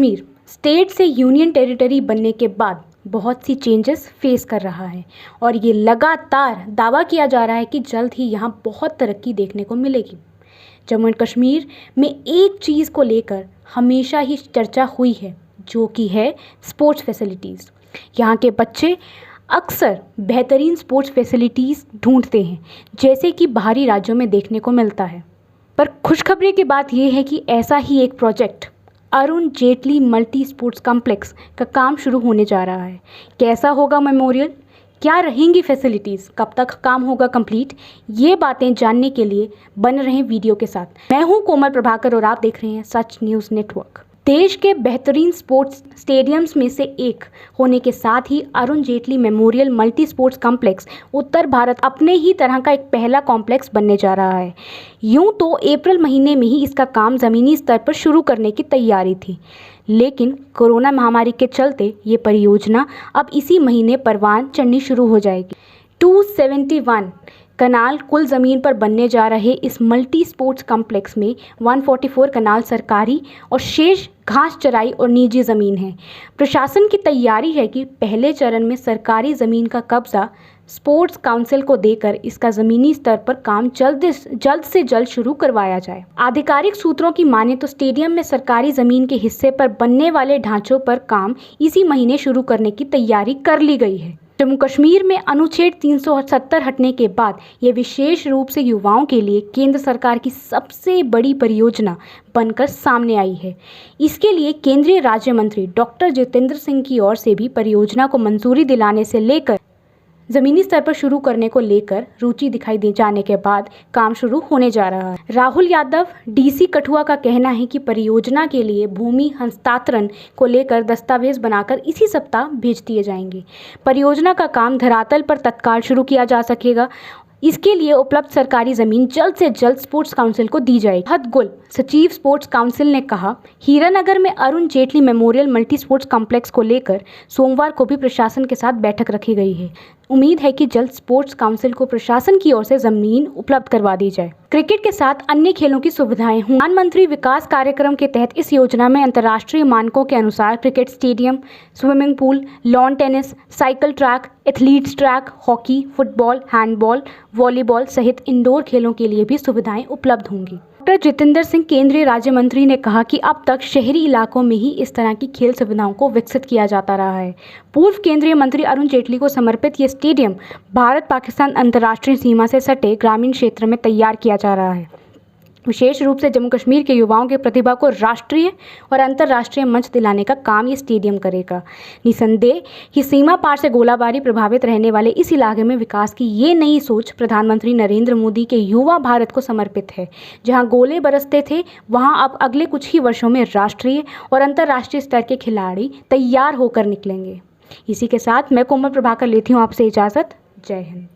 Kashmir state से union territory बनने के बाद बहुत सी चेंजेस फेस कर रहा है और ये लगातार दावा किया जा रहा है कि जल्द ही यहाँ बहुत तरक्की देखने को मिलेगी। जम्मू एंड कश्मीर में एक चीज़ को लेकर हमेशा ही चर्चा हुई है, जो कि है स्पोर्ट्स फैसिलिटीज़। यहाँ के बच्चे अक्सर बेहतरीन स्पोर्ट्स फैसिलिटीज़ ढूंढते हैं, जैसे कि बाहरी राज्यों में देखने को मिलता है। पर खुशखबरी की बात यह है कि ऐसा ही एक project Arun Jaitley multi sports complex का काम शुरू होने जा रहा है। कैसा होगा मेमोरियल, क्या रहेंगी फैसिलिटीज़, कब तक काम होगा कंप्लीट, ये बातें जानने के लिए बन रहे वीडियो के साथ। मैं हूं कोमल प्रभाकर और आप देख रहे हैं सच न्यूज़ नेटवर्क। देश के बेहतरीन स्पोर्ट्स स्टेडियम्स में से एक होने के साथ ही Arun Jaitley memorial multi sports complex उत्तर भारत अपने ही तरह का एक पहला कॉम्प्लेक्स बनने जा रहा है। यूं तो अप्रैल महीने में ही इसका काम ज़मीनी स्तर पर शुरू करने की तैयारी थी, लेकिन कोरोना महामारी के चलते ये परियोजना अब इसी महीने परवान चढ़नी शुरू हो जाएगी। 271 कनाल कुल ज़मीन पर बनने जा रहे इस मल्टी स्पोर्ट्स कॉम्प्लेक्स में 144 कनाल सरकारी और शेष घास चराई और निजी ज़मीन है। प्रशासन की तैयारी है कि पहले चरण में सरकारी ज़मीन का कब्जा स्पोर्ट्स काउंसिल को देकर इसका ज़मीनी स्तर पर काम जल्द से जल्द शुरू करवाया जाए। आधिकारिक सूत्रों की माने तो स्टेडियम में सरकारी ज़मीन के हिस्से पर बनने वाले ढांचों पर काम इसी महीने शुरू करने की तैयारी कर ली गई है। जम्मू कश्मीर में अनुच्छेद 370 हटने के बाद ये विशेष रूप से युवाओं के लिए केंद्र सरकार की सबसे बड़ी परियोजना बनकर सामने आई है। इसके लिए केंद्रीय राज्य मंत्री डॉक्टर जितेंद्र सिंह की ओर से भी परियोजना को मंजूरी दिलाने से लेकर ज़मीनी स्तर पर शुरू करने को लेकर रुचि दिखाई दे जाने के बाद काम शुरू होने जा रहा है। राहुल यादव डीसी कठुआ का कहना है कि परियोजना के लिए भूमि हस्तांतरण को लेकर दस्तावेज बनाकर इसी सप्ताह भेज दिए जाएंगे। परियोजना का काम धरातल पर तत्काल शुरू किया जा सकेगा। इसके लिए उपलब्ध सरकारी ज़मीन जल्द से जल्द स्पोर्ट्स काउंसिल को दी जाएगी। फहद गुल, सचिव स्पोर्ट्स काउंसिल ने कहा, हीरानगर में Arun Jaitley memorial multi sports complex को लेकर सोमवार को भी प्रशासन के साथ बैठक रखी गई है। उम्मीद है कि जल्द स्पोर्ट्स काउंसिल को प्रशासन की ओर से ज़मीन उपलब्ध करवा दी जाए। क्रिकेट के साथ अन्य खेलों की सुविधाएं हों। प्रधानमंत्री विकास कार्यक्रम के तहत इस योजना में अंतर्राष्ट्रीय मानकों के अनुसार cricket stadium, swimming pool, lawn tennis, cycle track, athletes track, hockey, football, handball, volleyball सहित इंडोर खेलों के लिए भी सुविधाएं उपलब्ध होंगी। डॉक्टर जितेंद्र सिंह केंद्रीय राज्य मंत्री ने कहा कि अब तक शहरी इलाकों में ही इस तरह की खेल सुविधाओं को विकसित किया जाता रहा है। पूर्व केंद्रीय मंत्री अरुण जेटली को समर्पित ये स्टेडियम भारत पाकिस्तान अंतर्राष्ट्रीय सीमा से सटे ग्रामीण क्षेत्र में तैयार किया जा रहा है। विशेष रूप से जम्मू कश्मीर के युवाओं की प्रतिभा को राष्ट्रीय और अंतर्राष्ट्रीय मंच दिलाने का काम ये स्टेडियम करेगा। निसंदेह ही सीमा पार से गोलाबारी प्रभावित रहने वाले इस इलाके में विकास की ये नई सोच प्रधानमंत्री नरेंद्र मोदी के युवा भारत को समर्पित है। जहां गोले बरसते थे, वहां अब अगले कुछ ही वर्षों में राष्ट्रीय और अंतर्राष्ट्रीय स्तर के खिलाड़ी तैयार होकर निकलेंगे। इसी के साथ मैं कोमल प्रभाकर लेती हूँ आपसे इजाज़त। जय हिंद।